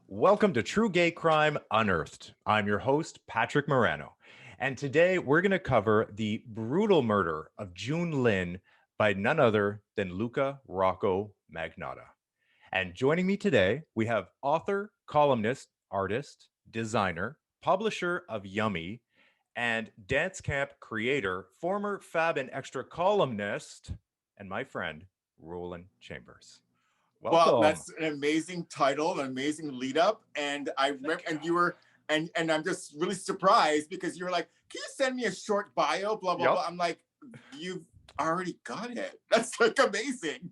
Welcome to True Gay Crime Unearthed. I'm your host, Patrick Marano. And today we're going to cover the brutal murder of June Lin by none other than Luka Rocco Magnotta. And joining me today, we have author, columnist, artist, designer, publisher of Yummy, and dance camp creator, former Fab and Extra columnist, and my friend, Rolyn Chambers. Well, Welcome. that's an amazing title, an amazing lead up. And I remember, and you were, and I'm just really surprised because you were like, can you send me a short bio, blah, blah, blah. I'm like, you've already got it. That's like amazing.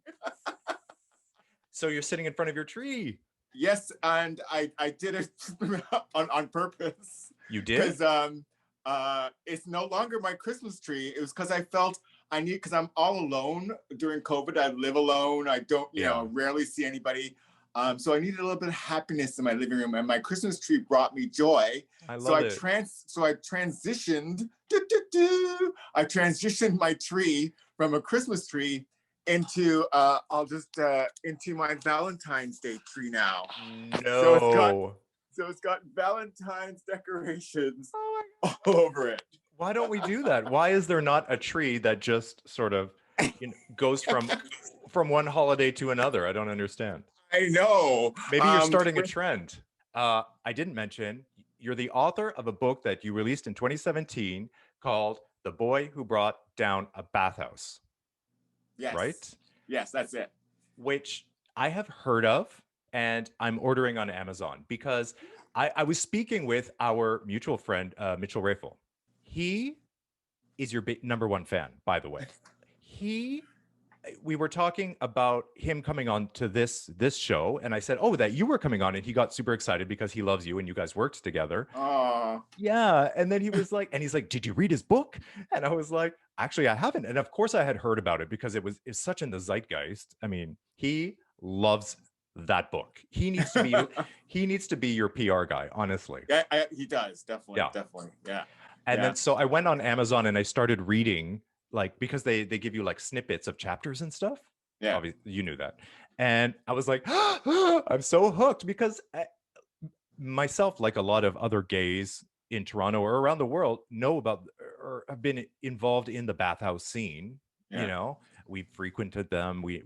So you're sitting in front of your tree. Yes, and I did it on purpose. You did? Because it's no longer my Christmas tree. It was because I felt because I'm all alone during COVID. I live alone. I don't, rarely see anybody. So I needed a little bit of happiness in my living room, and my Christmas tree brought me joy. I love so it. I transitioned. I transitioned my tree from a Christmas tree into into my Valentine's Day tree now. No. So it's got Valentine's decorations all over it. Why don't we do that? Why is there not a tree that just sort of goes from one holiday to another? I don't understand. I know. Maybe you're starting a trend. I didn't mention you're the author of a book that you released in 2017 called The Boy Who Brought Down a Bathhouse. Yes. Right? Yes, that's it. Which I have heard of, and I'm ordering on Amazon because I was speaking with our mutual friend, Mitchell Rafel. He is your number one fan, by the way. We were talking about him coming on to this show, and I said, oh, that you were coming on, and he got super excited because he loves you and you guys worked together. Yeah. And then he was like, he's like, did you read his book? And I was like, actually, I haven't. And of course I had heard about it because it's such in the zeitgeist. I mean, he loves that book. He needs to be your PR guy, honestly. Yeah, he does. Definitely. Yeah. Definitely. Yeah. And then so I went on Amazon and I started reading, like, because they give you like snippets of chapters and stuff. Yeah. Obviously, you knew that. And I was like, I'm so hooked because myself, like a lot of other gays in Toronto or around the world, know about or have been involved in the bathhouse scene. We've frequented them. We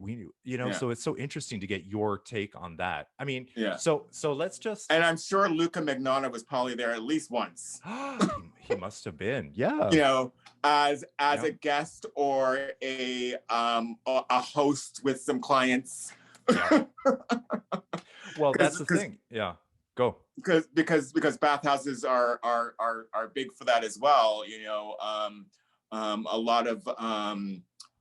so it's so interesting to get your take on that. I mean, so let's just. And I'm sure Luka Magnotta was probably there at least once. He must have been, yeah. As a guest or a host with some clients. Yeah. Well, that's the thing. Yeah. Go. Because bathhouses are big for that as well. A lot of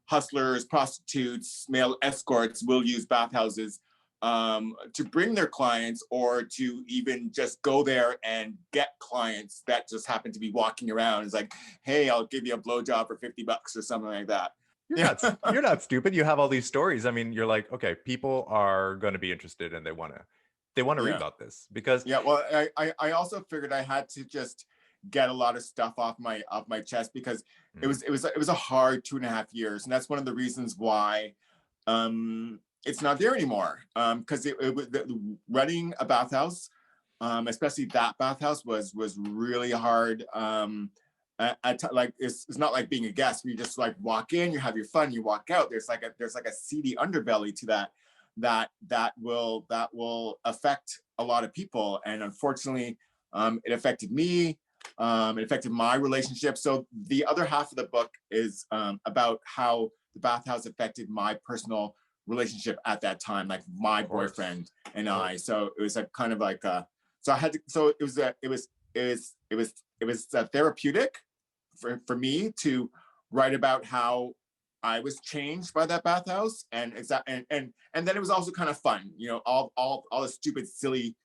hustlers, prostitutes, male escorts will use bathhouses to bring their clients or to even just go there and get clients that just happen to be walking around. It's like, hey, I'll give you a blowjob for $50 or something like that. You're not stupid. You have all these stories. I mean, you're like, okay, people are going to be interested and they want to read about this because well, I also figured I had to just get a lot of stuff off my chest because it was a hard 2.5 years, and that's one of the reasons why it's not there anymore. Because running a bathhouse, especially that bathhouse, was really hard. Like it's not like being a guest where you just like walk in, you have your fun, you walk out. There's like a seedy underbelly to that will affect a lot of people, and unfortunately, it affected me. It affected my relationship. So the other half of the book is about how the bathhouse affected my personal relationship at that time, like my boyfriend and I. So it was a kind of like so I had to. So it was therapeutic for me to write about how I was changed by that bathhouse, and then it was also kind of fun, all the stupid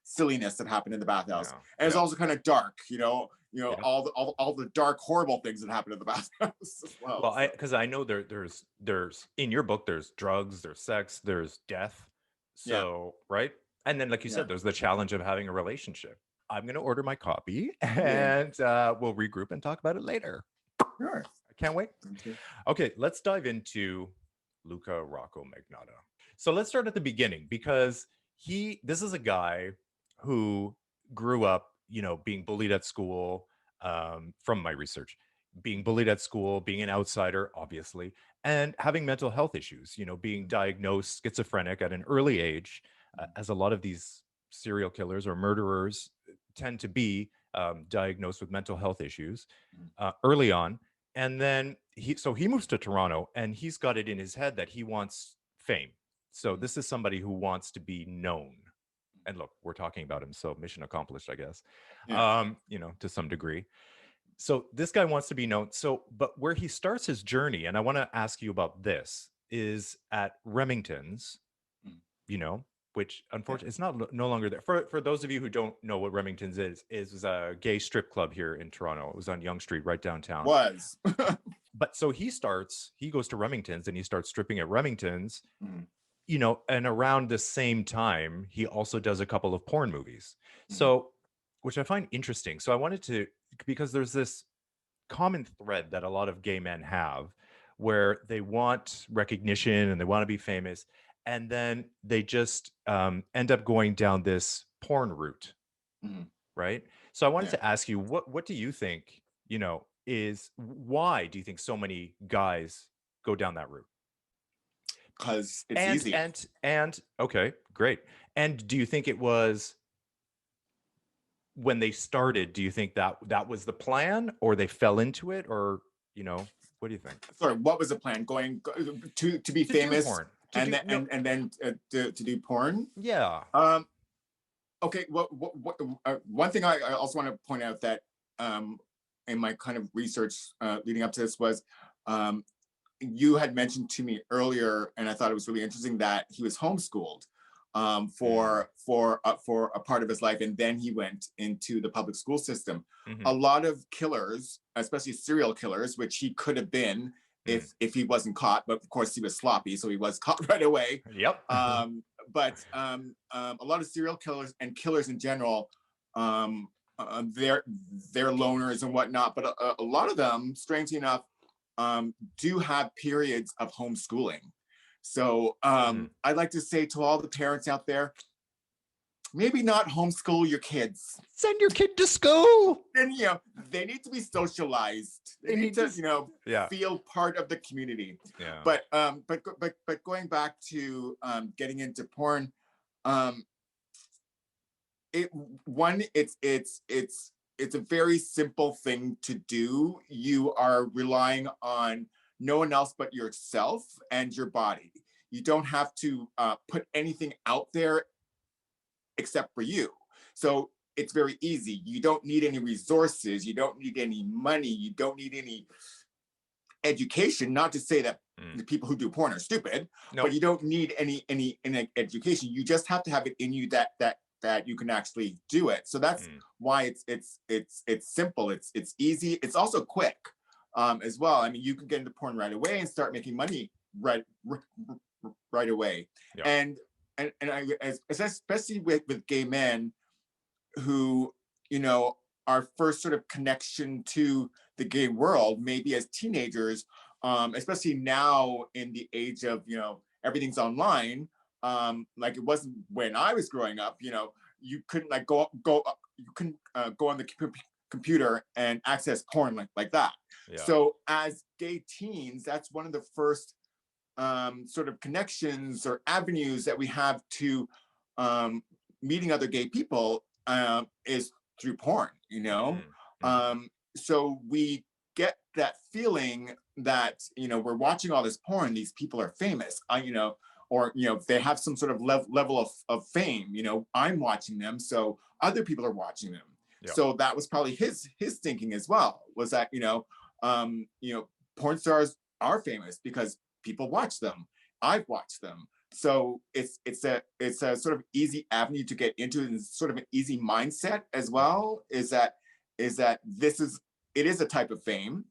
silliness that happened in the bathhouse, and it's also kind of dark, all the dark horrible things that happened in the bathhouse as well. Well, because I know there's in your book there's drugs, there's sex, there's death, so right, and then like you said, there's the challenge of having a relationship. I'm gonna order my copy, and we'll regroup and talk about it later. Sure. Can't wait. Okay, let's dive into Luka Rocco Magnotta. So let's start at the beginning because this is a guy who grew up, being bullied at school, from my research, being bullied at school, being an outsider, obviously, and having mental health issues, being diagnosed schizophrenic at an early age, as a lot of these serial killers or murderers tend to be, diagnosed with mental health issues early on. And then he moves to Toronto, and he's got it in his head that he wants fame. So this is somebody who wants to be known. And look, we're talking about him, so mission accomplished, I guess, Yeah. to some degree. So this guy wants to be known. So, but where he starts his journey, and I want to ask you about this, is at Remington's, Mm. which Yeah. unfortunately it's not no longer there. For those of you who don't know what Remington's is a gay strip club here in Toronto. It was on Yonge Street, right downtown. Was. But so he goes to Remington's and he starts stripping at Remington's, Mm. And around the same time, he also does a couple of porn movies. Mhm. So, which I find interesting. So I wanted to, because there's this common thread that a lot of gay men have where they want recognition and they want to be famous. And then they just end up going down this porn route. Mhm. Right. So I wanted Yeah. to ask you, what do you think, is why do you think so many guys go down that route? Because it's And easy. and okay, great. And do you think it was when they started, do you think that that was the plan, or they fell into it, or what do you think? Sorry, what was the plan? To be To do famous porn. To and do then no and then to do porn? Yeah. Okay. One thing I also want to point out that in my kind of research leading up to this was you had mentioned to me earlier, and I thought it was really interesting that he was homeschooled for a part of his life, and then he went into the public school system. Mhm. A lot of killers, especially serial killers, which he could have been if he wasn't caught, but of course he was sloppy, so he was caught right away. Yep. But a lot of serial killers and killers in general, they're loners and whatnot. But a lot of them, strangely enough, do have periods of homeschooling. So I'd like to say to all the parents out there, maybe not homeschool your kids. Send your kid to school. And they need to be socialized. They need to Yeah. feel part of the community. Yeah. But going back to getting into porn, it's a very simple thing to do. You are relying on no one else but yourself and your body. You don't have to put anything out there except for you. So it's very easy. You don't need any resources. You don't need any money. You don't need any education. Not to say that the people who do porn are stupid, but you don't need any education. You just have to have it in you that you can actually do it. So that's why it's simple. It's easy. It's also quick as well. I mean, you can get into porn right away and start making money right away. Yeah. And especially with gay men who our first sort of connection to the gay world, maybe as teenagers, especially now in the age of everything's online. Like it wasn't when I was growing up. You couldn't like go on the computer and access porn like that. Yeah. So as gay teens, that's one of the first sort of connections or avenues that we have to meeting other gay people is through porn. So we get that feeling that we're watching all this porn. These people are famous. Or they have some sort of level of fame. I'm watching them, so other people are watching them. Yeah. So that was probably his thinking as well. Was that porn stars are famous because people watch them. I've watched them. So it's a sort of easy avenue to get into, and sort of an easy mindset as well. Is that it is a type of fame,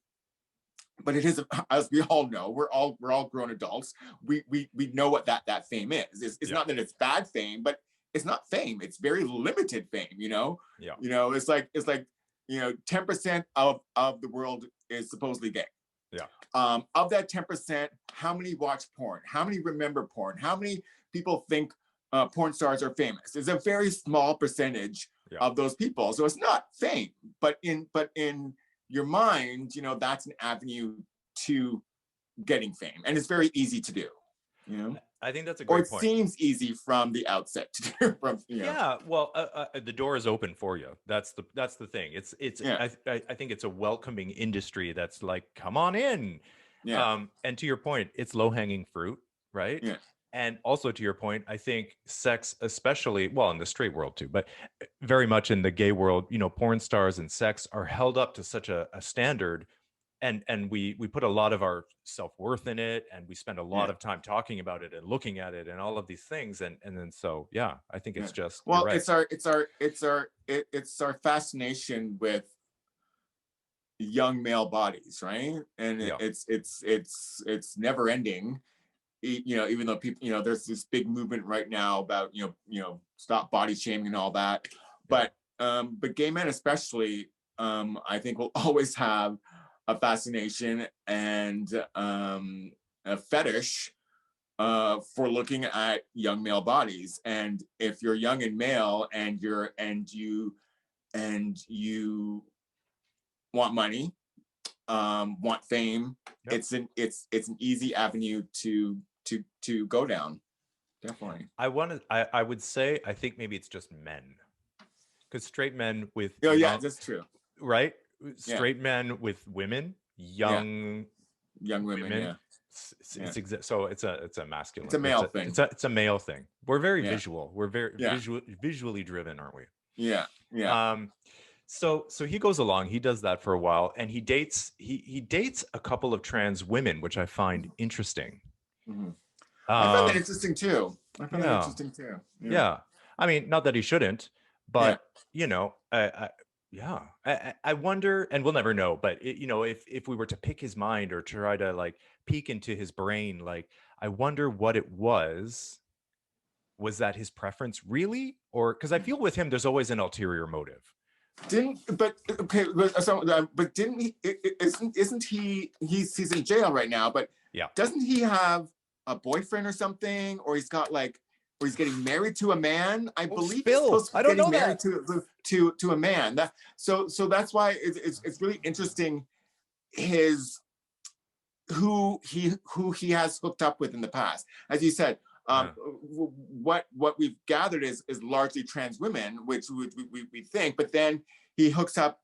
but it is, as we all know, we're all grown adults. We know what that fame is. It's not that it's bad fame, but it's not fame. It's very limited fame. Yeah. It's like 10% of the world is supposedly gay. Yeah. Of that 10%, how many watch porn? How many remember porn? How many people think porn stars are famous. It's a very small percentage Yeah. of those people, so it's not fame. But in your mind, you know, that's an avenue to getting fame, and it's very easy to do. You know, I think that's a or great it point. seems easy from the outset to do. From Yeah, well, the door is open for you. That's the thing. Yeah. I think it's a welcoming industry that's like, come on in. Yeah. And to your point, it's low hanging fruit, right? Yeah. And also to your point, I think sex, especially, well, in the straight world too, but very much in the gay world, you know, porn stars and sex are held up to such a standard, and we put a lot of our self-worth in it, and we spend a lot Yeah. of time talking about it and looking at it and all of these things, and then so yeah, I think Yeah. it's just, you're Well, right. it's our fascination with young male bodies, right? And Yeah, it's never ending. You know, even though people, you know, there's this big movement right now about stop body shaming and all that. yeah, But gay men especially, I think will always have a fascination and a fetish for looking at young male bodies. And if you're young and male and you want money, want fame, yep. it's an easy avenue to go down. Definitely. I would say, I think maybe it's just men, because straight men with Oh yeah, young, that's true. right? Yeah. Straight men with women, Yeah. young Young women. women. Yeah. Yeah. So it's a masculine, It's a male thing. it's a male thing. We're very Yeah. visual. We're very Yeah. visually driven, aren't we? Yeah. Yeah. So he goes along, he does that for a while, and he dates a couple of trans women, which I find interesting. Mm-hmm. I find that Um, interesting too. yeah, Yeah. yeah. I mean, not that he shouldn't, Yeah. but you know, yeah, I wonder, and we'll never know. But you know, if we were to pick his mind or try to like peek into his brain, like I wonder what it was. Was that his preference really, or because I feel with him, there's always an ulterior motive. Didn't but okay, but didn't he? Isn't he? He's in jail right now, but Yeah. doesn't he have a boyfriend or something? Or he's got like, or he's getting married to a man. I believe he's Spill. supposed to I be don't getting know married that. to a man. That so that's why it's really interesting his who he has hooked up with in the past. As you said, Yeah. what we've gathered is largely trans women, which we think, but then he hooks up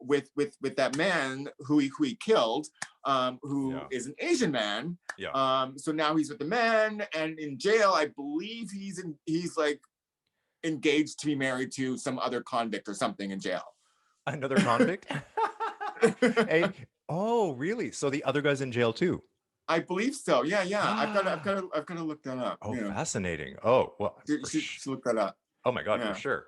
with that man who he killed, who is an Asian man. Yeah. So now he's with the man, and in jail, I believe he's like engaged to be married to some other convict or something in jail. Another convict? Hey, oh, really? So the other guy's in jail too? I believe so. Yeah, yeah. I've got to look that up. Oh, Yeah, fascinating. Oh, well, you should look that up. oh my God, for Yeah, sure.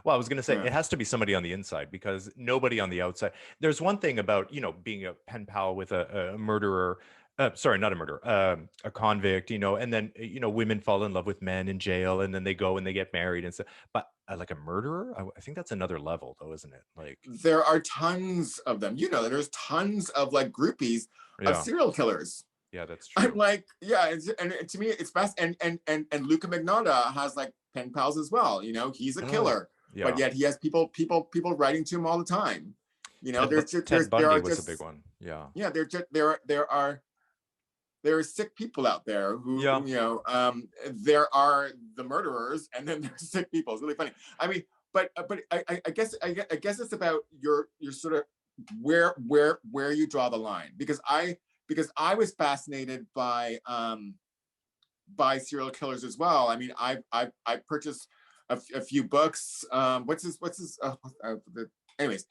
Well, I was going to say yeah. it has to be somebody on the inside, because nobody on the outside. There's one thing about, you know, being a pen pal with a murderer. Sorry, not a murderer, a convict, you know, and then, you know, women fall in love with men in jail, and then they go and they get married and stuff. But like a murderer, I think that's another level, though, isn't it? Like, There are tons of them. You know, there's tons of like groupies of yeah, serial killers. yeah, that's I'm true. like, yeah, and to me, it's best. And Luka Magnotta has like pen pals as well. You know, he's a Oh, killer, but yeah. yet he has people writing to him all the time. You know, Ted there Bundy are was a big just one. Yeah. yeah, there are sick people out there who, Yeah. you know, there are the murderers, and then there's sick people. It's really funny. I mean, but I guess it's about your sort of where you draw the line, because I was fascinated by serial killers as well. I mean, I purchased a few books. What's his anyways,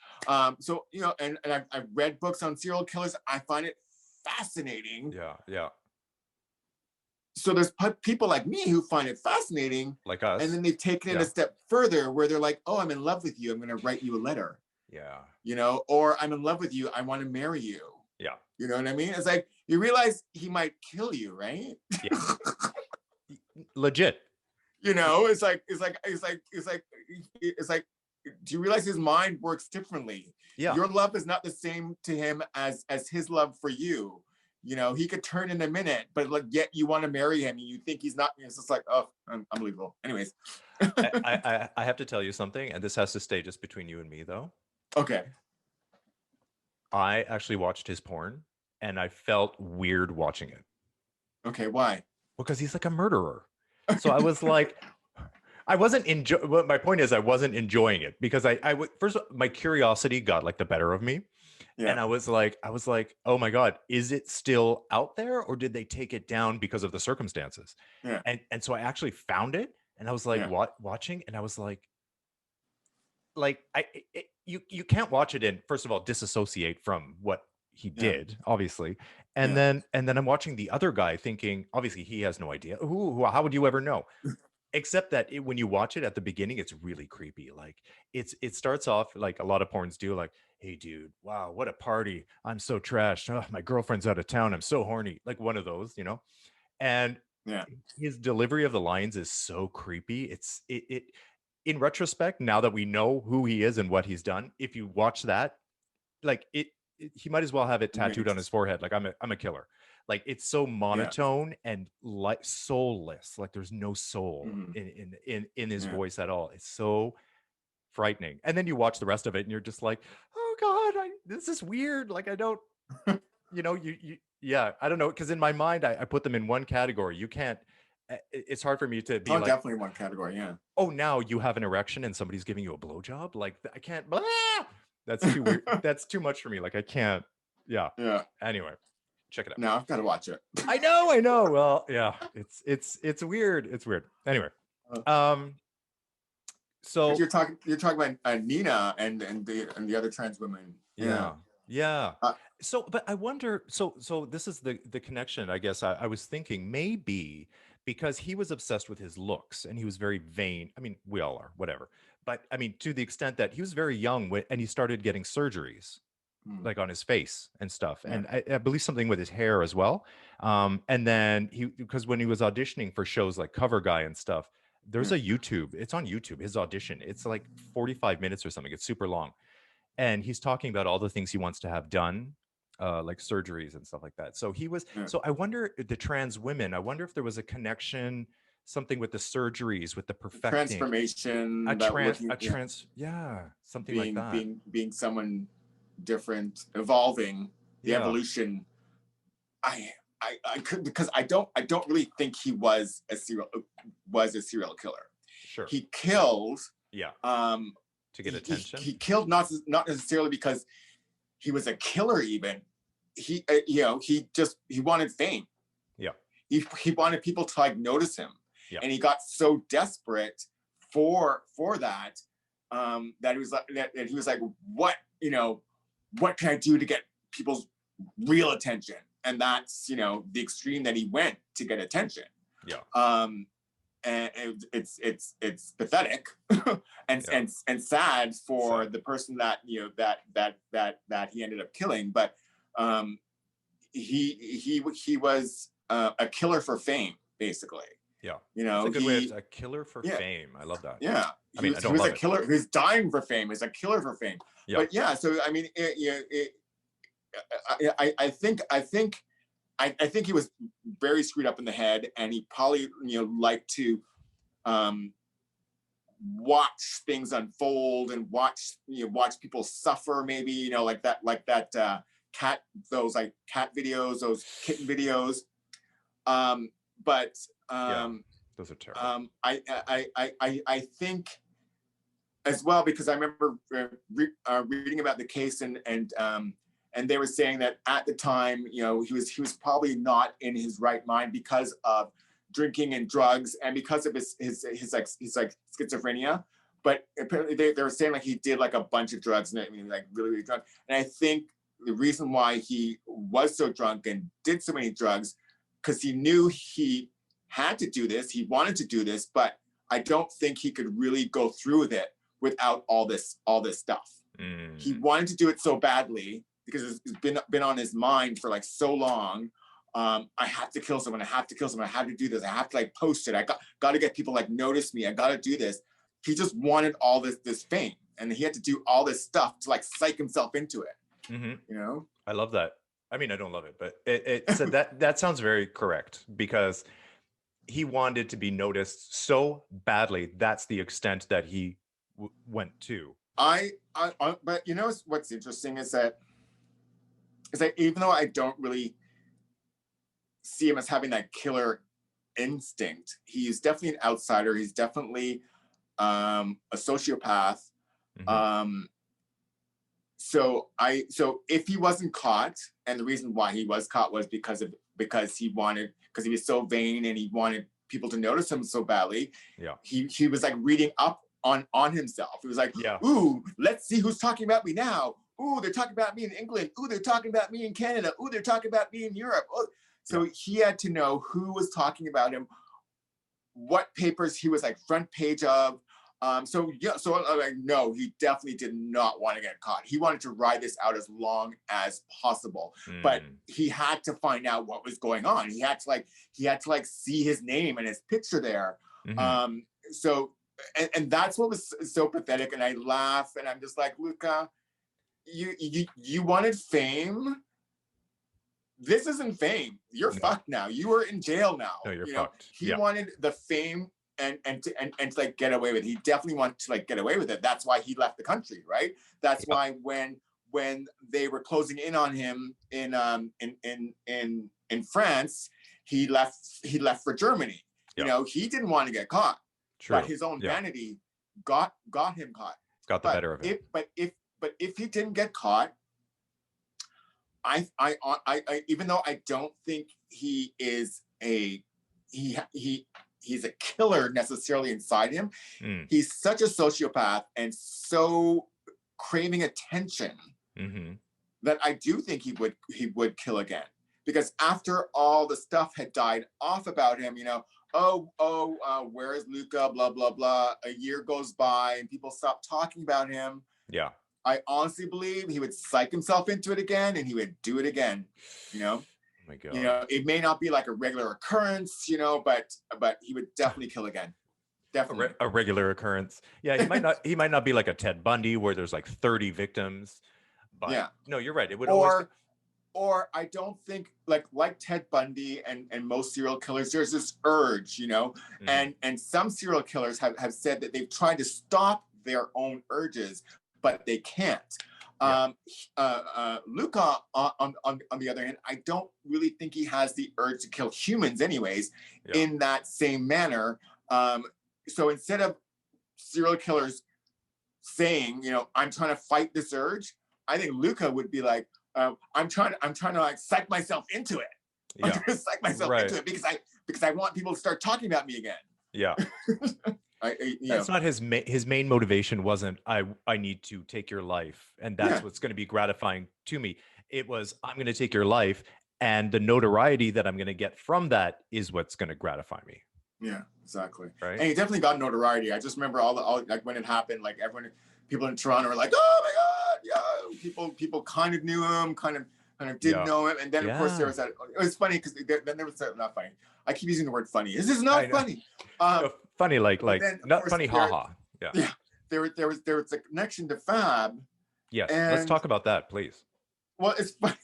so you know, and I've read books on serial killers. I find it fascinating. Yeah. Yeah. So there's people like me who find it fascinating, Like and us. then they've taken it Yeah. a step further, where they're like, oh, I'm in love with you, I'm going to write you a letter, Yeah. you know, or I'm in love with you, I want to marry you. Yeah. You know what I mean? It's like, you realize he might kill you, right? Yeah. Legit. You know, it's like do you realize his mind works differently? Yeah. Your love is not the same to him as his love for you. you know, he could turn in a minute, but like yet you want to marry him and you think he's not. It's just like, oh, unbelievable. Anyways. I have to tell you something, and this has to stay just between you and me, though. Okay. I actually watched his porn, and I felt weird watching it. Okay. Why? Because he's like a murderer. So I was like, I wasn't enjoy. Well, my point is, I wasn't enjoying it because first my curiosity got like the better of me, Yeah. and I was like, oh my god, is it still out there, or did they take it down because of the circumstances? Yeah. And so I actually found it, and I was like, Yeah. watching, and I was like you can't watch it and first of all disassociate from what he Yeah. did, obviously, and Yeah. then I'm watching the other guy, thinking obviously he has no idea. How would you ever know? Except that when you watch it at the beginning, it's really creepy. Like it starts off like a lot of porns do, like, hey dude, wow, what a party, I'm so trashed, oh, my girlfriend's out of town, I'm so horny, like one of those, you know. And Yeah. his delivery of the lines is so creepy. It in retrospect, now that we know who he is and what he's done, if you watch that, like he might as well have it tattooed on his forehead, like I'm a killer. Like it's so Yeah. monotone and like soulless, like there's no soul Mhm. in his Yeah. voice at all. It's so frightening. And then you watch the rest of it and you're just like, oh god, this is weird, like I don't, you know, you yeah, I don't know, because in my mind I put them in one category. You can't, it's hard for me to be Oh, like, definitely one category. Yeah. oh, now you have an erection and somebody's giving you a blowjob. Like I can't. Blah! That's too weird. That's too much for me. Like I can't. Yeah. Yeah. Anyway, check it out. Now I've got to watch it. I know. I know. Well, yeah. It's weird. It's weird. Anyway. So You're talking about Nina and the other trans women. yeah. Yeah. Uh, So, but I wonder. So this is the connection. I guess I was thinking maybe because he was obsessed with his looks and he was very vain. I mean, we all are, whatever. But I mean, to the extent that he was very young and he started getting surgeries like on his face and stuff, yeah. and I believe something with his hair as well. And then because when he was auditioning for shows like Cover Guy and stuff, there's Yeah. a YouTube. It's on YouTube. His audition. It's like 45 minutes or something. It's super long, and he's talking about all the things he wants to have done, like surgeries and stuff like that. So he was. Yeah. So I wonder, the trans women. I wonder if there was a connection, something with the surgeries, with the perfecting, Transformation. yeah, something like that. Being someone different, evolving, the Yeah. evolution. I could, because I don't really think he was a serial killer. Sure. He killed. Yeah. To get attention. He killed not necessarily because he was a killer. Even he he wanted fame. Yeah. He wanted people to like notice him. Yeah. And he got so desperate for that that he was like, what can I do to get people's real attention? And that's, the extreme that he went to get attention. Yeah. And it's pathetic and sad for the person that that he ended up killing. But he was a killer for fame, basically. Yeah. It's a good way of, a killer for fame. I love that. Yeah. I mean, he was a killer. He was dying for fame. He's a killer for fame. Yeah. But yeah, so I mean, I think he was very screwed up in the head, and he probably liked to watch things unfold and watch people suffer. Maybe like that cat videos, those kitten videos. But those are terrible. I think as well, because I remember reading about the case, and they were saying that at the time, he was probably not in his right mind because of drinking and drugs and because of his schizophrenia. But apparently they were saying like he did like a bunch of drugs, and I mean like really, really drunk. And I think the reason why he was so drunk and did so many drugs, because he knew he had to do this, he wanted to do this, but I don't think he could really go through with it without all this stuff. He wanted to do it so badly because it's been on his mind for like so long. I have to kill someone. I have to kill someone. I have to do this. I have to like post it. I got to get people like notice me. I got to do this. He just wanted all this fame, and he had to do all this stuff to like psych himself into it. Mm-hmm. You know? I love that. I mean, I don't love it, but so that sounds very correct, because he wanted to be noticed so badly. That's the extent that he went to. But you know what's interesting is that even though I don't really see him as having that killer instinct, he's definitely an outsider. He's definitely a sociopath. Mhm. So if he wasn't caught, and the reason why he was caught was because he was so vain and he wanted people to notice him so badly. Yeah. He was like reading up on himself. He was like, Yeah. ooh, let's see who's talking about me now. Ooh, they're talking about me in England. Ooh, they're talking about me in Canada. Ooh, they're talking about me in Europe. Oh. So he had to know who was talking about him, what papers he was like front page of. So I'm like, no, he definitely did not want to get caught. He wanted to ride this out as long as possible, but he had to find out what was going on. He had to see his name and his picture there. Mm-hmm. And that's what was so pathetic. And I laugh, and I'm just like, Luka, you wanted fame. This isn't fame. You're fucked now. You are in jail now. No, you're fucked. He wanted the fame and to like get away with it. He definitely wanted to like get away with it. That's why he left the country, right? That's why when they were closing in on him in France, he left for Germany. You know, he didn't want to get caught. True. But his own vanity got him caught. Got the better of it. But if he didn't get caught, I even though I don't think he is he's a killer necessarily inside him, he's such a sociopath and so craving attention that I do think he would kill again. Because after all the stuff had died off about him, where is Luka, blah, blah, blah. A year goes by and people stop talking about him. Yeah. I honestly believe he would psych himself into it again and he would do it again, Oh my God. It may not be like a regular occurrence, but he would definitely kill again. Definitely. A regular occurrence. Yeah, he might not be like a Ted Bundy where there's like 30 victims. But no, you're right. It would or I don't think like Ted Bundy and most serial killers, there's this urge, and some serial killers have said that they've tried to stop their own urges, but they can't. Luka, on the other hand, I don't really think he has the urge to kill humans anyways, in that same manner. So instead of serial killers saying, I'm trying to fight this urge, I think Luka would be like, I'm trying to like psych myself into it. I'm trying to psych myself into it because I want people to start talking about me again. Yeah. That's not his main motivation. Wasn't I need to take your life and that's what's going to be gratifying to me. It was, I'm going to take your life and the notoriety that I'm going to get from that is what's going to gratify me. Yeah, exactly. Right. And he definitely got notoriety. I just remember all like when it happened, like people in Toronto were like, oh my God, yeah. People kind of knew him, kind of didn't know him. And then of course there was that, it was funny because then there was that, not funny. I keep using the word funny. This is not funny. Funny, like not funny, haha. Yeah. There was a connection to Fab. Yes. Let's talk about that, please. Well, it's funny.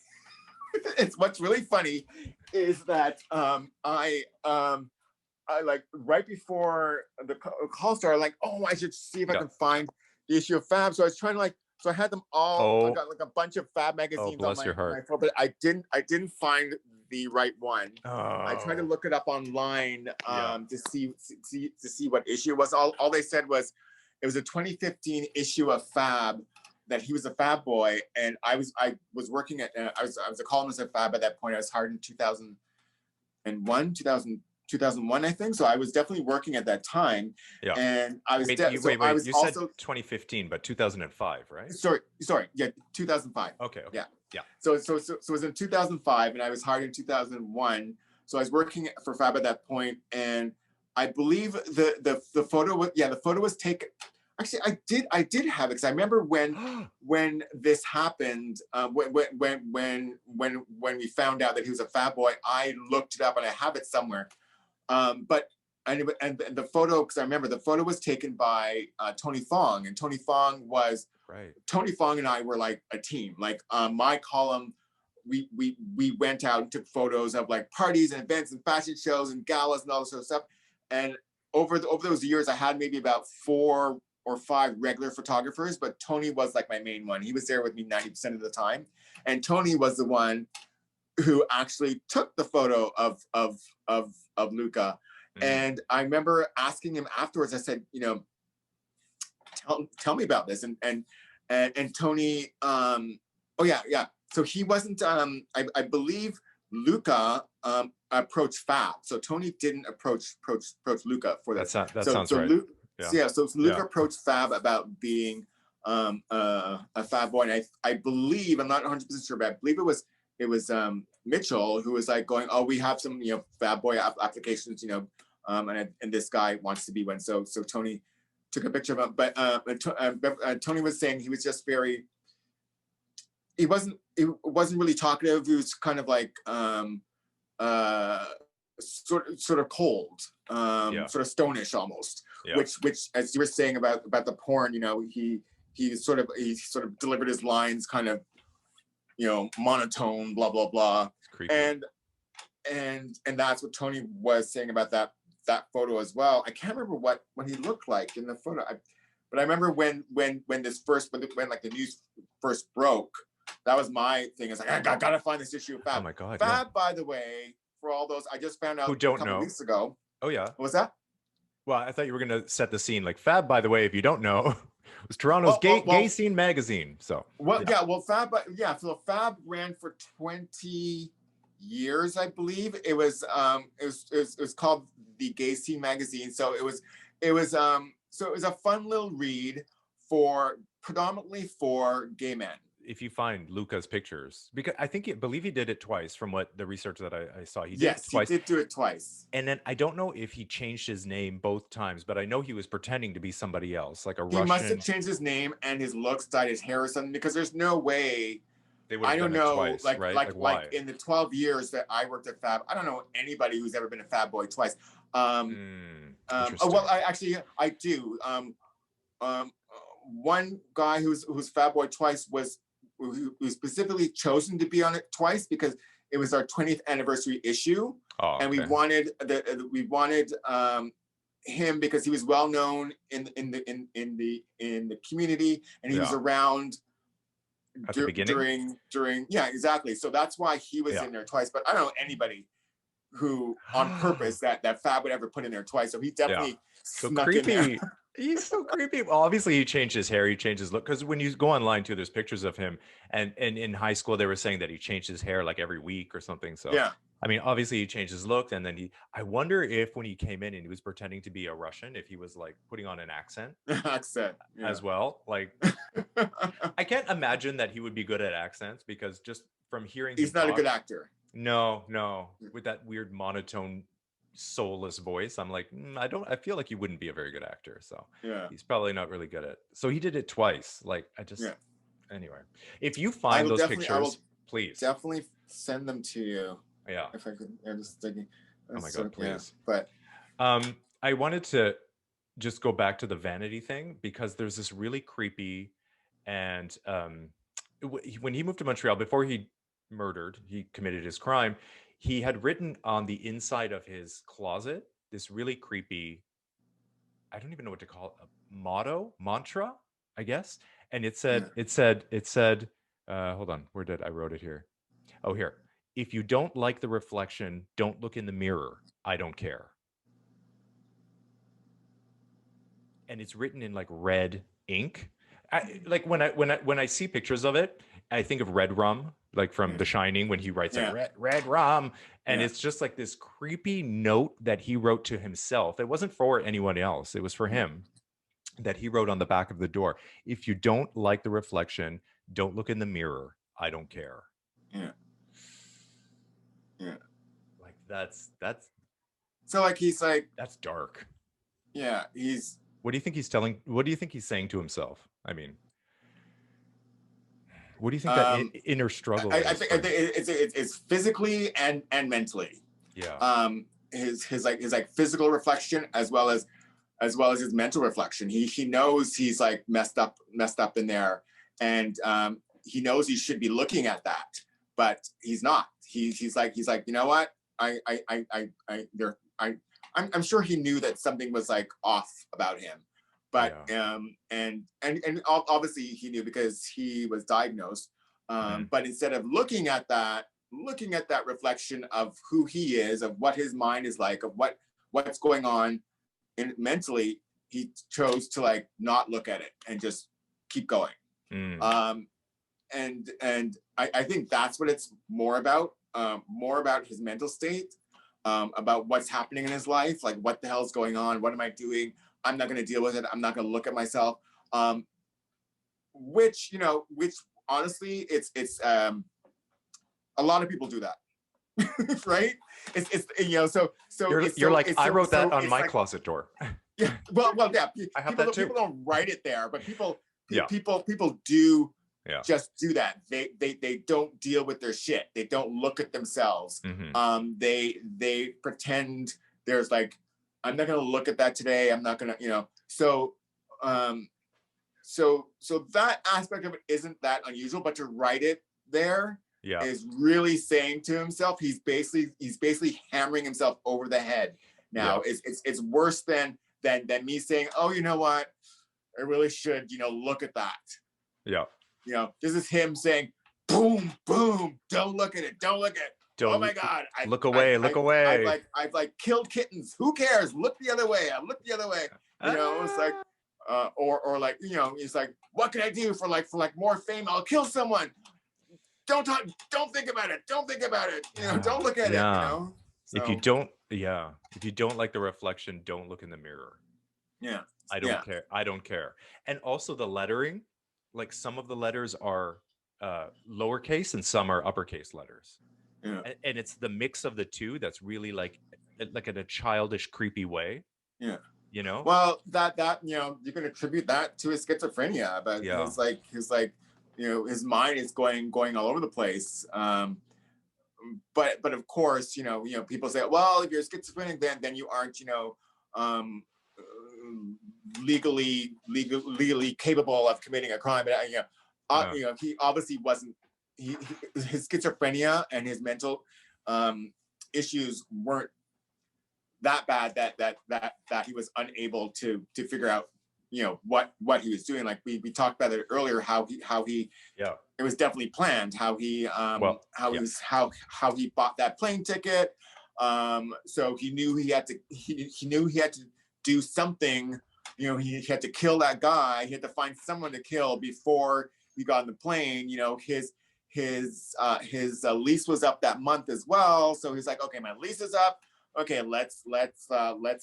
It's what's really funny is that I like right before the call started, like, oh, I should see if I can find the issue of Fab. So I was trying to so I had them all. I got like a bunch of Fab magazines on my phone, but I didn't find the right one. I tried to look it up online to see what issue it was. All they said was it was a 2015 issue of Fab, that he was a Fab boy, and I was working at I was a columnist at Fab at that point. I was hired in 2001, I think. So I was definitely working at that time. Yeah. And I was you said 2015, but 2005, right? Sorry. Yeah, 2005. Okay. Yeah. So it was in 2005 and I was hired in 2001. So I was working for Fab at that point, and I believe the photo was taken. Actually, I did have it because I remember when this happened, when we found out that he was a Fab boy, I looked it up and I have it somewhere. But the photo, because I remember the photo was taken by Tony Fong, and Tony Fong and I were like a team. Like my column we went out and took photos of like parties and events and fashion shows and galas and all this sort of stuff. And over those years, I had maybe about 4 or 5 regular photographers, but Tony was like my main one. He was there with me 90% of the time, and Tony was the one who actually took the photo of Luka. And I remember asking him afterwards. I said, you know, tell me about this. And Tony, oh yeah. So he wasn't. I believe Luka approached Fab. So Tony didn't approach Luka for this. That sounds right. So Luka approached Fab about being a Fab boy, and I believe, I'm not 100% sure, but I believe it was Mitchell who was like going, oh, we have some, you know, Fab boy applications, you know, and this guy wants to be one. So Tony took a picture of him, but Tony was saying he was just very. He wasn't really talkative. He was kind of like sort of cold, sort of stonish almost. Which as you were saying about the porn, you know, he sort of delivered his lines kind of, you know, monotone, blah blah blah. And that's what Tony was saying about that photo as well. I can't remember what he looked like in the photo. But I remember when like the news first broke, that was my thing. It's like, I gotta find this issue of Fab. Oh my God. Fab, by the way, for all those, I just found out who don't a couple know weeks ago. Oh yeah. What was that? Well, I thought you were gonna set the scene. Like, Fab, by the way, if you don't know, was Toronto's gay scene magazine. So so Fab ran for 20 years, I believe. It was called the Gay Scene magazine. So it was a fun little read predominantly for gay men. If you find Luka's pictures, because I believe he did it twice from what the research that I saw. He did it twice. He did do it twice. And then I don't know if he changed his name both times, but I know he was pretending to be somebody else, like Russian. He must have changed his name and his looks, dyed his hair or something, because there's no way. They would have done it twice, right? Like in the 12 years that I worked at Fab, I don't know anybody who's ever been a Fab boy twice. Well, I do. One guy who's Fab boy twice was who specifically chosen to be on it twice because it was our 20th anniversary issue, and we wanted him because he was well known in the community, and he was around at the beginning during exactly. So that's why he was in there twice. But I don't know anybody who on purpose that Fab would ever put in there twice. So he definitely snuck in there. He's so creepy. Well, obviously he changed his hair, he changed his look. Because when you go online too, there's pictures of him, and in high school they were saying that he changed his hair like every week or something. So I mean, obviously he changed his look, and then I wonder if when he came in and he was pretending to be a Russian, if he was like putting on an accent as well. Like, I can't imagine that he would be good at accents, because just from hearing he's not a good actor. No, with that weird monotone, soulless voice, I'm like, I feel like he wouldn't be a very good actor. So he's probably not really good at it. So he did it twice. Like, anyway, if you find those pictures, please definitely send them to you. Yeah, if I could. I'm just thinking. Oh my God, please. But I wanted to just go back to the vanity thing, because there's this really creepy, and when he moved to Montreal, before he committed his crime, he had written on the inside of his closet this really creepy, I don't even know what to call it, mantra, I guess. And it said, hold on, where did I wrote it here? Oh, here. If you don't like the reflection, don't look in the mirror. I don't care. And it's written in like red ink. Like when I see pictures of it, I think of Red Rum, like from The Shining, when he writes like red rum, and it's just like this creepy note that he wrote to himself. It wasn't for anyone else. It was for him, that he wrote on the back of the door. If you don't like the reflection, don't look in the mirror. I don't care. Like that's so like he's like, that's dark. He's. What do you think he's telling? What do you think he's saying to himself? I mean, what do you think that inner struggle is? I think it's physically and mentally. His physical reflection as well as his mental reflection. He knows he's like messed up in there, and he knows he should be looking at that, but he's not. He's like, you know what? I'm sure he knew that something was like off about him, but and obviously he knew because he was diagnosed. But instead of looking at that reflection of who he is, of what his mind is like, of what's going on mentally, he chose to like not look at it and just keep going. And I think that's what it's more about his mental state, about what's happening in his life, like what the hell's going on, what am I doing? I'm not going to deal with it. I'm not going to look at myself. Which honestly, it's a lot of people do that. Right? It's so you're like, I wrote that on my closet door. Yeah, well, yeah. I have that too. People don't write it there, but people do just do that. They don't deal with their shit. They don't look at themselves. They pretend there's like, I'm not gonna look at that today. I'm not gonna, So that aspect of it isn't that unusual, but to write it there is really saying to himself, he's basically hammering himself over the head. Now it's worse than me saying, oh, you know what, I really should, look at that. This is him saying, boom, boom, don't look at it. Oh my God. Look away. I've like killed kittens. Who cares? Look the other way. I look the other way. It's like, or like, it's like, what can I do for more fame? I'll kill someone. Don't think about it. Don't look at it. So, if you don't like the reflection, don't look in the mirror. I don't care. And also the lettering, like some of the letters are lowercase and some are uppercase letters. And it's the mix of the two that's really like in a childish, creepy way. Well, that you can attribute that to his schizophrenia, but his mind is going all over the place. But of course, people say, well, if you're schizophrenic, then you aren't, legally capable of committing a crime. But he obviously wasn't. His schizophrenia and his mental issues weren't that bad that he was unable to figure out what he was doing. Like we talked about it earlier, how he it was definitely planned, how he bought that plane ticket. So he knew he had to do something. He had to kill that guy. He had to find someone to kill before he got on the plane. His lease was up that month as well. So he's like, okay, my lease is up. Okay, let's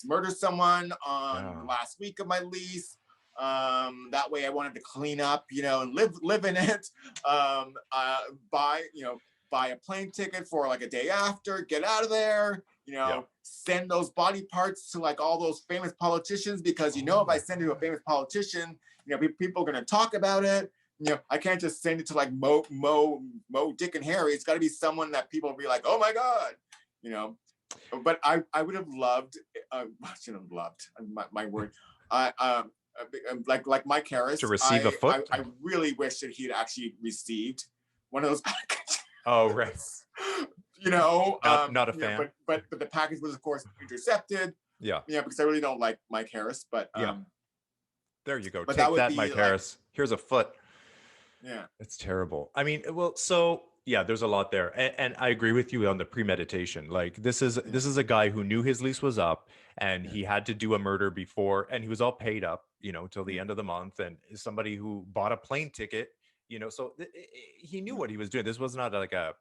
murder someone on the last week of my lease. That way I wanted to clean up, and live in it. Buy a plane ticket for like a day after, get out of there, send those body parts to like all those famous politicians, because if I send it to a famous politician, people are gonna talk about it. I can't just send it to like Mo, Dick, and Harry. It's got to be someone that people will be like, oh my God, But I would have loved. I shouldn't have loved my word. Like Mike Harris to receive a foot. I really wish that he'd actually received one of those packages. Oh right. Not a fan. But the package was of course intercepted. Because I really don't like Mike Harris. But there you go. Take that, Mike Harris. Here's a foot. It's terrible. I mean, well, so there's a lot there, and I agree with you on the premeditation. Like this is a guy who knew his lease was up, and he had to do a murder before, and he was all paid up, till the end of the month, and somebody who bought a plane ticket, so he knew what he was doing. This was not like a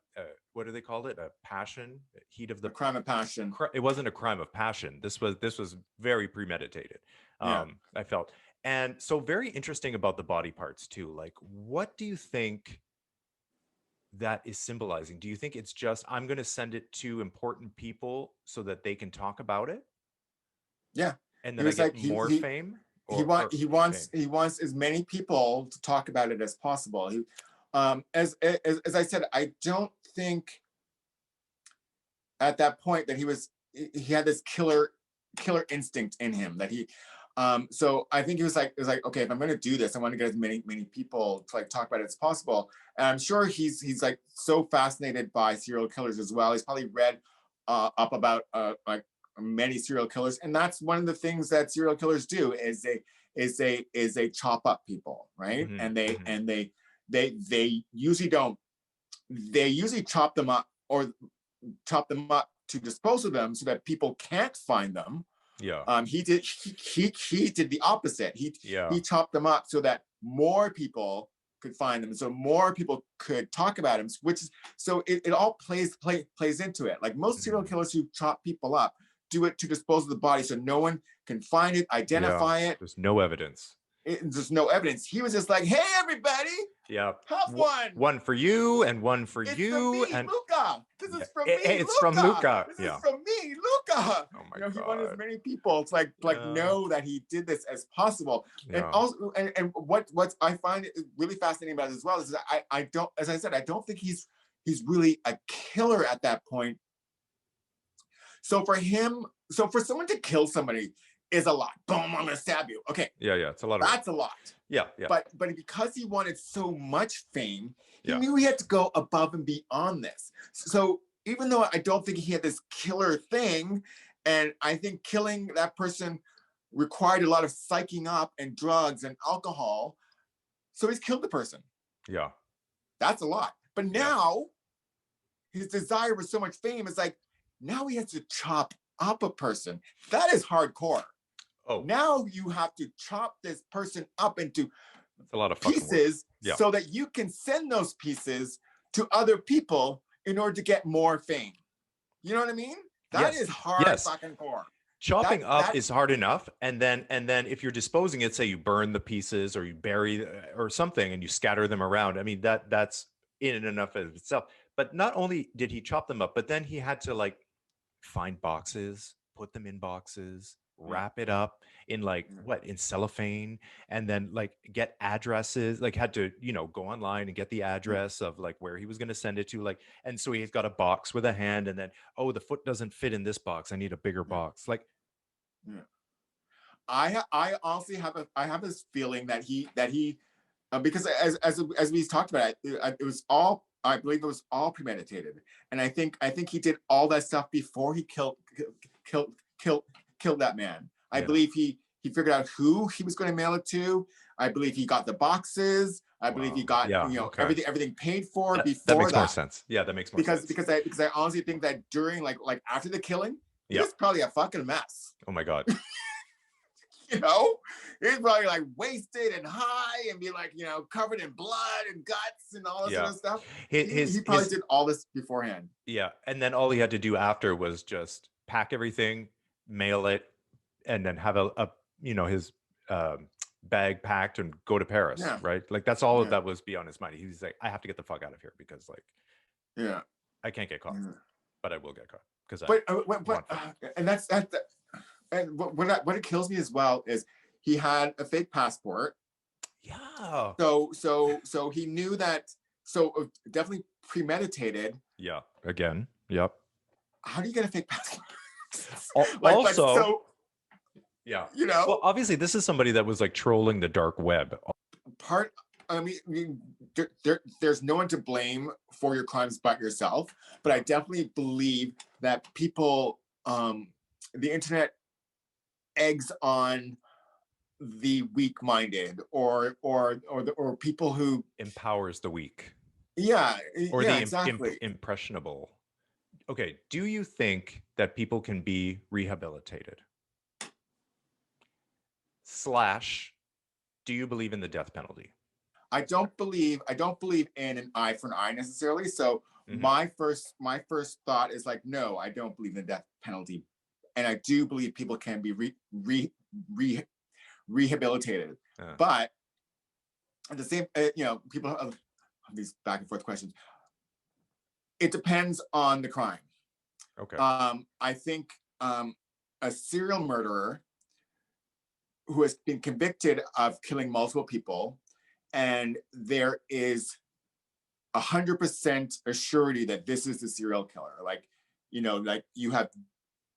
what do they call it? A passion, heat of the crime of passion. It wasn't a crime of passion. This was very premeditated. I felt. And so very interesting about the body parts too. Like, what do you think that is symbolizing? Do you think it's just, I'm going to send it to important people so that they can talk about it? And then I get more fame? He wants as many people to talk about it as possible. As I said, I don't think at that point that he had this killer instinct in him, that So I think it was like, okay, if I'm going to do this, I want to get as many people to like talk about it as possible. And I'm sure he's like so fascinated by serial killers as well. He's probably read up about like many serial killers, and that's one of the things that serial killers do is they chop up people, right? Mm-hmm, And mm-hmm. they usually don't. They usually chop them up to dispose of them so that people can't find them. Yeah. He did the opposite. Yeah. He chopped them up so that more people could find them, so more people could talk about him. Which is so it all plays into it. Like most serial Mhm. killers who chop people up do it to dispose of the body, so no one can find it, Yeah. identify it. There's no evidence. There's no evidence. He was just like, "Hey, everybody, Yeah. have one. One for you and one for It's from you. me, And Luka. This yeah, is from me, it's from Luka. Luka. This Yeah. is from me, Luka." Oh my He wanted as God. many people to like Yeah. know that he did this as possible. And Yeah. also, and what I find really fascinating about it as well is that I don't, as I said, I don't think he's really a killer at that point. So for someone to kill somebody is a lot. Boom, I'm gonna stab you. Okay, Yeah. Yeah. It's a lot of work. that's a lot. Yeah. Yeah. But because he wanted so much fame, he Yeah. knew he had to go above and beyond this. So even though I don't think he had this killer thing, and I think killing that person required a lot of psyching up and drugs and alcohol, so he's killed the person. Yeah. That's a lot. But Yeah. now his desire for so much fame is like, now he has to chop up a person. That is hardcore. Oh, Now you have to chop this person up into that's a lot of fucking work. pieces Yeah. so that you can send those pieces to other people in order to get more fame. You know what I mean? That Yes. is hard Yes. fucking core. Chopping up that- is hard enough, and then if you're disposing it, say you burn the pieces or you bury or something and you scatter them around. I mean that's in and enough of itself. But not only did he chop them up, but then he had to like find boxes, put them in boxes, wrap it up in like what, in cellophane, and then like get addresses, like had to, go online and get the address of like where he was going to send it to, like, and so he's got a box with a hand, and then, oh, the foot doesn't fit in this box, I need a bigger box. Like, I honestly have this feeling that he because as we talked about it was all, I believe it was all premeditated, and I think he did all that stuff before he killed that man. I believe he figured out who he was going to mail it to. I believe he got the boxes. I believe he got everything paid for before that makes more sense. Yeah, that makes more sense. Because I honestly think that during like after the killing, Yeah. he was probably a fucking mess. Oh my God. He's probably like wasted and high and be like, covered in blood and guts and all this sort of stuff. He probably did all this beforehand. Yeah. And then all he had to do after was just pack everything, mail it, and then have his bag packed and go to Paris. Yeah. Right. Like that's all that was beyond his mind. He's like, I have to get the fuck out of here because like, I can't get caught, but I will get caught because and that's and what it kills me as well is he had a fake passport. Yeah. So he knew that. So definitely premeditated. Yeah. Again. Yep. How do you get a fake passport? Also, yeah. Well, obviously, this is somebody that was like trolling the dark web. I mean, there's no one to blame for your crimes but yourself. But I definitely believe that people, the internet eggs on the weak-minded or people who empowers the weak. Yeah. Or yeah, the exactly. impressionable. Okay. Do you think that people can be rehabilitated? / do you believe in the death penalty? I don't believe in an eye for an eye necessarily. So my first thought is like, no, I don't believe in the death penalty, and I do believe people can be rehabilitated. But at the same, people have these back and forth questions. It depends on the crime. Okay. I think a serial murderer who has been convicted of killing multiple people, and there is 100% a surety that this is the serial killer. Like you have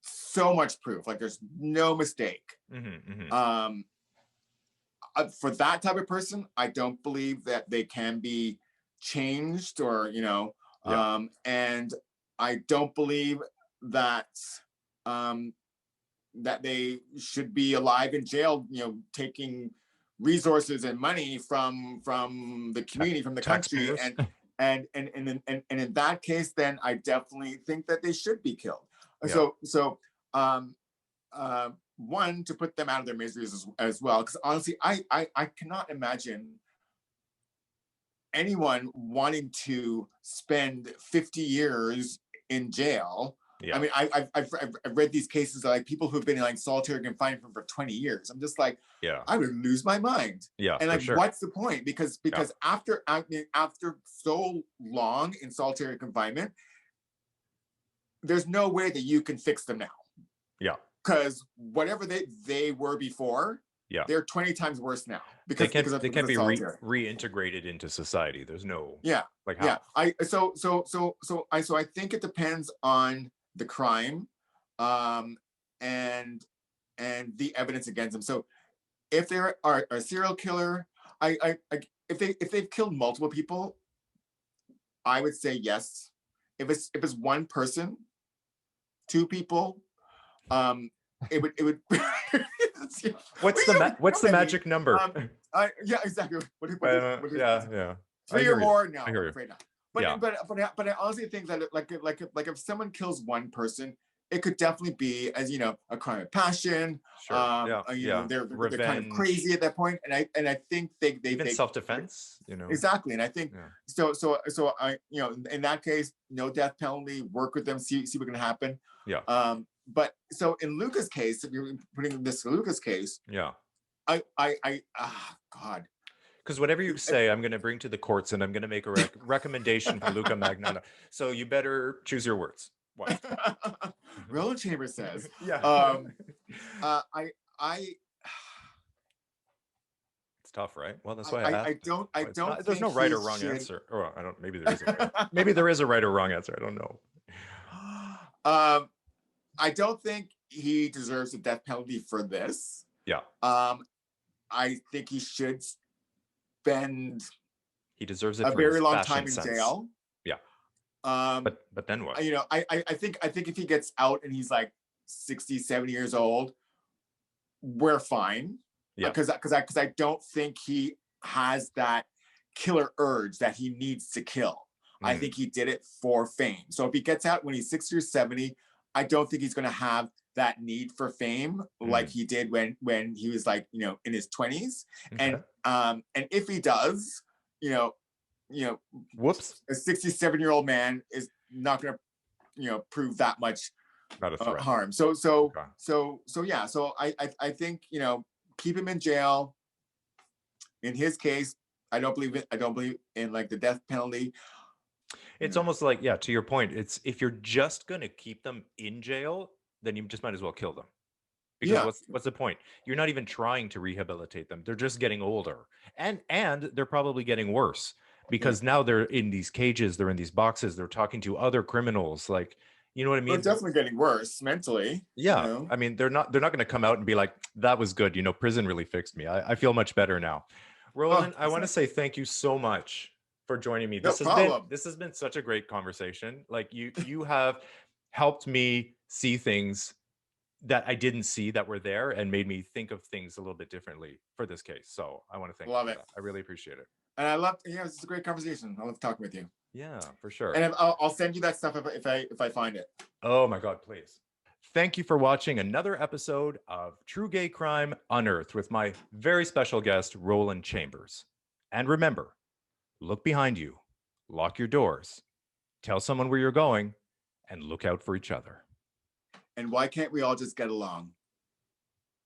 so much proof. Like there's no mistake. For that type of person, I don't believe that they can be changed or, and I don't believe that that they should be alive in jail, taking resources and money from the community, from the country, and in that case, then I definitely think that they should be killed. Yeah. So one, to put them out of their miseries as well, because honestly, I cannot imagine anyone wanting to spend 50 years in jail. Yeah. I mean, I've read these cases of like people who've been in like solitary confinement for 20 years. I'm just like, yeah, I would lose my mind. Yeah. And like, what's the point? Because after so long in solitary confinement, there's no way that you can fix them now. Yeah. Because whatever they were before, yeah, they're 20 times worse now because they can't be reintegrated into society. There's no like how. Yeah. So I think it depends on the crime, and the evidence against them. So if they are a serial killer, if they've killed multiple people, I would say yes. If it's one person, two people, it would what's the magic number? Yeah, exactly. What yeah. 3 or more? No, I'm afraid not. But I honestly think that like if someone kills one person, it could definitely be, as a crime of passion. Sure. They're kind of crazy at that point, and I think they even self-defense. Exactly, and I think so I in that case, no death penalty. Work with them, see what's gonna happen. Yeah. But so in Luka's case, if you're putting this in Luka's case, yeah, God. Because whatever you say, I'm going to bring to the courts, and I'm going to make a recommendation for Luka Magnotta. So you better choose your words. Rolyn Chambers says, yeah. It's tough, right? Well, that's why I don't. There's no right or wrong answer. Or I don't. Maybe there is. Maybe there is a right or wrong answer. I don't know. I don't think he deserves a death penalty for this. Yeah. I think he should spend. He deserves it a for very his long time in sense. jail. Yeah. But then what? I think if he gets out and he's like 60, 70 years old, we're fine. Yeah. Because I don't think he has that killer urge that he needs to kill. I think he did it for fame. So if he gets out when he's 60 or 70, I don't think he's going to have that need for fame like he did when he was like, in his 20s. Okay. And if he does, whoops, a 67-year-old man is not going to, prove that much harm. So yeah. So I think, keep him in jail. In his case, I don't believe in like the death penalty. It's almost like, yeah, to your point, it's if you're just going to keep them in jail, then you just might as well kill them. Because what's the point? You're not even trying to rehabilitate them. They're just getting older. And they're probably getting worse because now they're in these cages, they're in these boxes, they're talking to other criminals. Like, you know what I mean? They're definitely getting worse mentally. Yeah. I mean, they're not going to come out and be like, that was good. Prison really fixed me. I feel much better now. Rolyn, I want to say thank you so much for joining me. This has been such a great conversation. Like you have helped me see things that I didn't see that were there and made me think of things a little bit differently for this case. So I want to thank you for that. I really appreciate it. And I love, this is a great conversation. I love talking with you. Yeah, for sure. And I'll send you that stuff if I find it. Oh my God, please. Thank you for watching another episode of True Gay Crime Unearthed with my very special guest, Rolyn Chambers. And remember, look behind you, lock your doors, tell someone where you're going, and look out for each other. And why can't we all just get along?